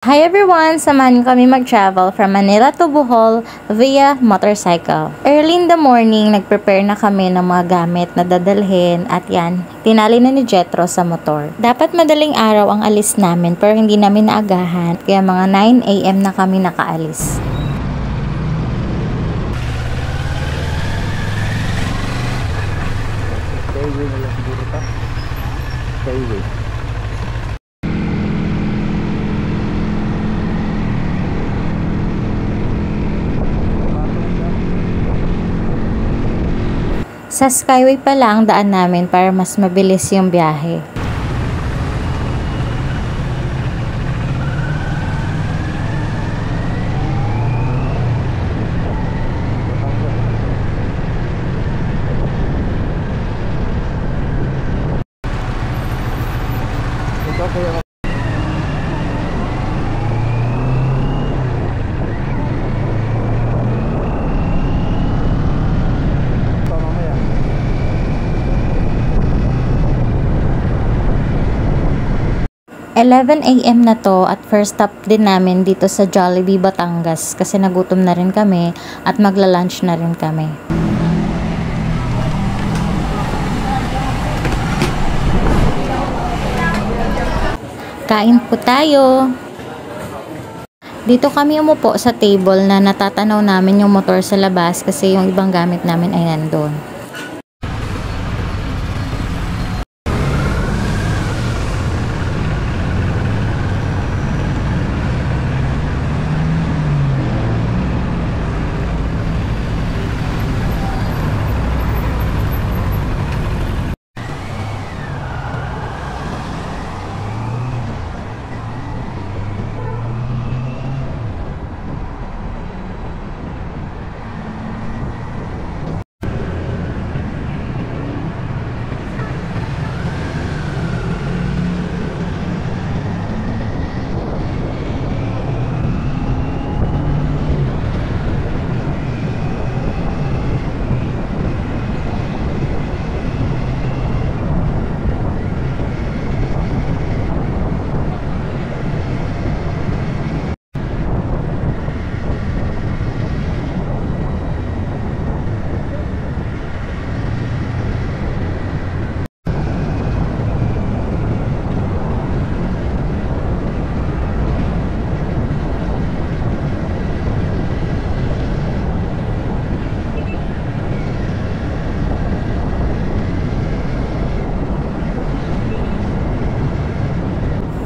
Hi everyone! Samahan niyo kami mag-travel from Manila to Bohol via motorcycle. Early in the morning, nag-prepare na kami ng mga gamit na dadalhin at yan, tinali na ni Jetro sa motor. Dapat madaling araw ang alis namin pero hindi namin naagahan kaya mga 9 AM na kami nakaalis. Skyway na lang siguro ta. Skyway. Sa Skyway pala ang daan namin para mas mabilis yung biyahe. Ito kuya. Ito mamaya. 11 AM na to at first stop din namin dito sa Jollibee, Batangas kasi nagutom na rin kami at magla-lunch na rin kami. Kain po tayo! Dito kami umupo sa table na natatanaw namin yung motor sa labas kasi yung ibang gamit namin ay nandun.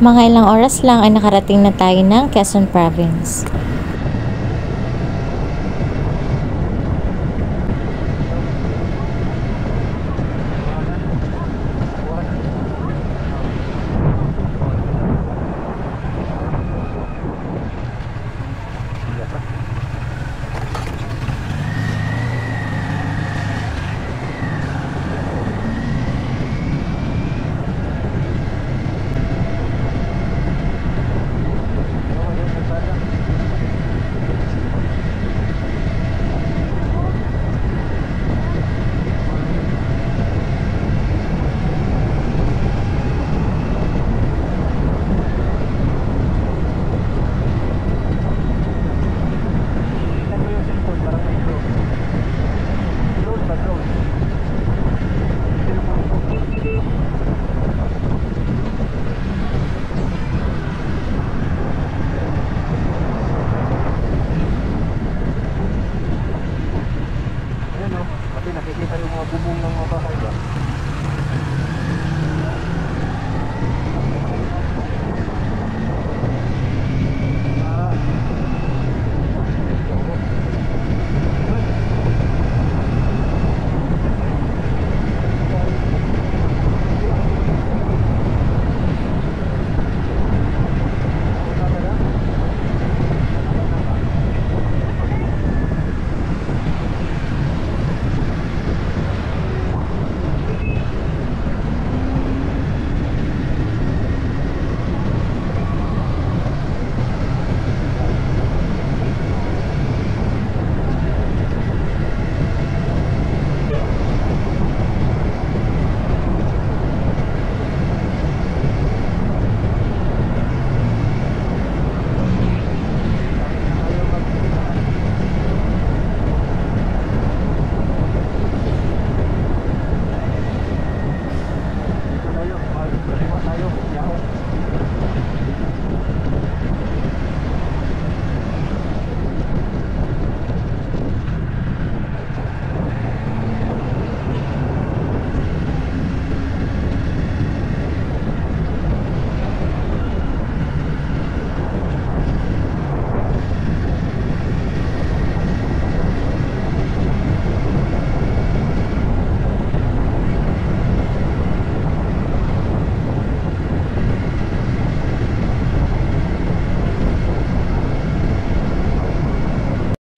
Mga ilang oras lang ay nakarating na tayo ng Quezon Province.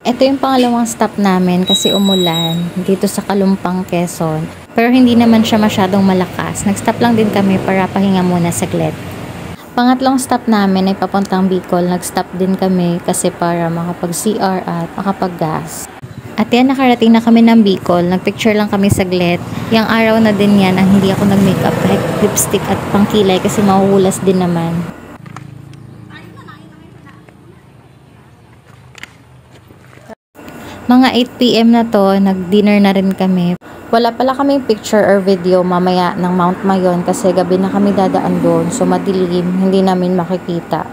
Ito yung pangalawang stop namin kasi umulan dito sa Kalumpang, Quezon. Pero hindi naman siya masyadong malakas. Nag-stop lang din kami para pahinga muna saglit. Pangatlong stop namin ay papuntang Bicol. Nag-stop din kami kasi para makapag-CR at makapag-gas. At yan, nakarating na kami ng Bicol. Nagpicture lang kami saglit. Yang araw na din yan ang hindi ako nag-makeup kahit lipstick at pangkilay kasi mahuhulas din naman. Mga 8 PM na to, nag-dinner na rin kami. Wala pala kaming picture or video mamaya ng Mount Mayon kasi gabi na kami dadaan doon. So madilim, hindi namin makikita.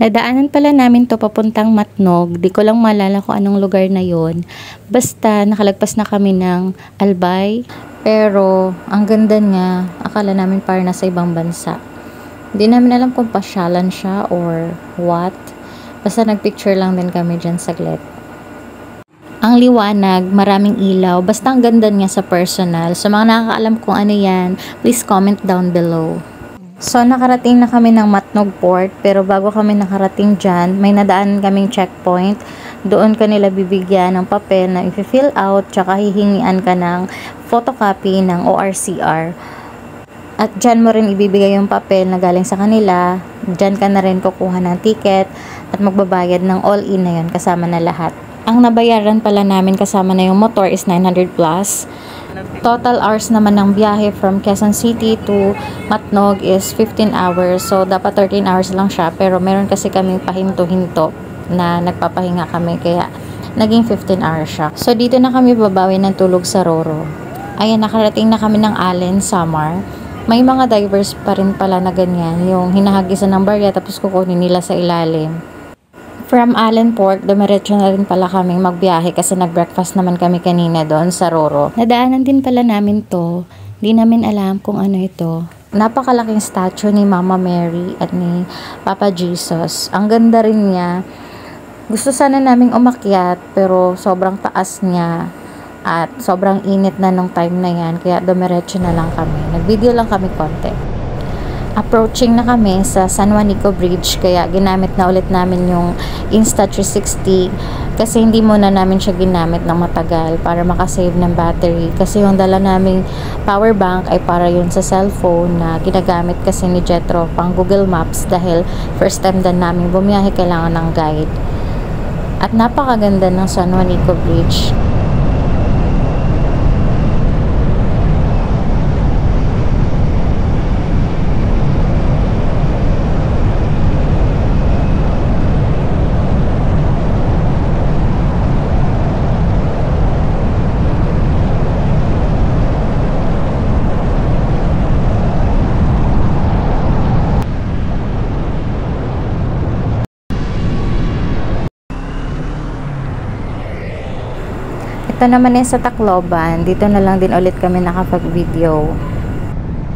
Nadaanan pala namin to papuntang Matnog. Di ko lang maalala kung anong lugar na yon. Basta nakalagpas na kami ng Albay. Pero ang ganda niya, akala namin parang nasa ibang bansa. Hindi namin alam kung pasyalan siya or what. Basta nagpicture lang din kami dyan saglit. Ang liwanag, maraming ilaw, basta ang ganda niya sa personal. Sa mga nakakaalam kung ano yan, please comment down below. So, nakarating na kami ng Matnog Port, pero bago kami nakarating dyan, may nadaan kaming checkpoint. Doon kanila bibigyan ng papel na i-fill out, tsaka hihingian ka ng photocopy ng ORCR. At dyan mo rin ibibigay yung papel na galing sa kanila. Dyan ka na rin kukuha ng ticket at magbabayad ng all-in na yun, kasama na lahat. Ang nabayaran pala namin kasama na yung motor is 900 plus. Total hours naman ng biyahe from Quezon City to Matnog is 15 hours. So, dapat 13 hours lang siya. Pero meron kasi kaming pahinto-hinto na nagpapahinga kami. Kaya, naging 15 hours siya. So, dito na kami babawi ng tulog sa Roro. Ayan, nakarating na kami ng Allen, Samar. May mga divers pa rin pala na ganyan. Yung hinahagisan ng barya tapos kukunin nila sa ilalim. From Allen Port, dumiretso na rin pala kaming magbiyahe kasi nag-breakfast naman kami kanina doon sa Roro. Nadaanan din pala namin to. Di namin alam kung ano ito. Napakalaking statue ni Mama Mary at ni Papa Jesus. Ang ganda rin niya. Gusto sana naming umakyat pero sobrang taas niya at sobrang init na nung time na yan kaya dumiretso na lang kami. Nag-video lang kami konti. Approaching na kami sa San Juanico Bridge kaya ginamit na ulit namin yung Insta360 kasi hindi muna namin siya ginamit ng matagal para makasave ng battery kasi yung dala naming power bank ay para yun sa cellphone na ginagamit kasi ni Jetro pang Google Maps dahil first time din namin bumiyahe kailangan ng guide. At napakaganda ng San Juanico Bridge. Ito naman sa Tacloban, dito na lang din ulit kami nakapag-video.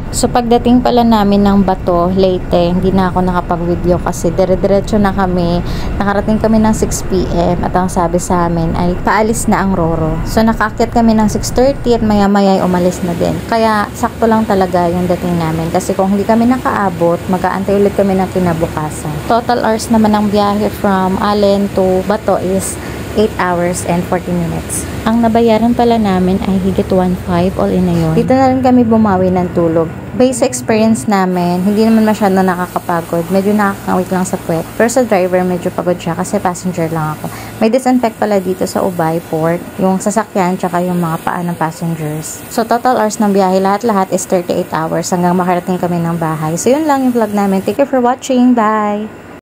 So pagdating pala namin ng Bato, Leyte, hindi na ako nakapag-video kasi dire-diretso na kami. Nakarating kami ng 6 PM at ang sabi sa amin ay paalis na ang Roro. So nakaakyat kami ng 6:30 at maya-maya ay umalis na din. Kaya sakto lang talaga yung dating namin kasi kung hindi kami nakaabot, mag-aantay ulit kami ng kinabukasan. Total hours naman ng biyahe from Allen to Bato is 8 hours and 40 minutes. Ang nabayaran pala namin ay higit 1.5 all in na yun. Dito na rin kami bumawi ng tulog. Based sa experience namin, hindi naman masyado nakakapagod. Medyo nakakawit lang sa puwet. Pero sa driver, medyo pagod siya kasi passenger lang ako. May disinfect pala dito sa Ubay Port, yung sasakyan tsaka yung mga paa ng passengers. So total hours ng biyahe, lahat-lahat is 38 hours hanggang makarating kami ng bahay. So yun lang yung vlog namin. Thank you for watching. Bye!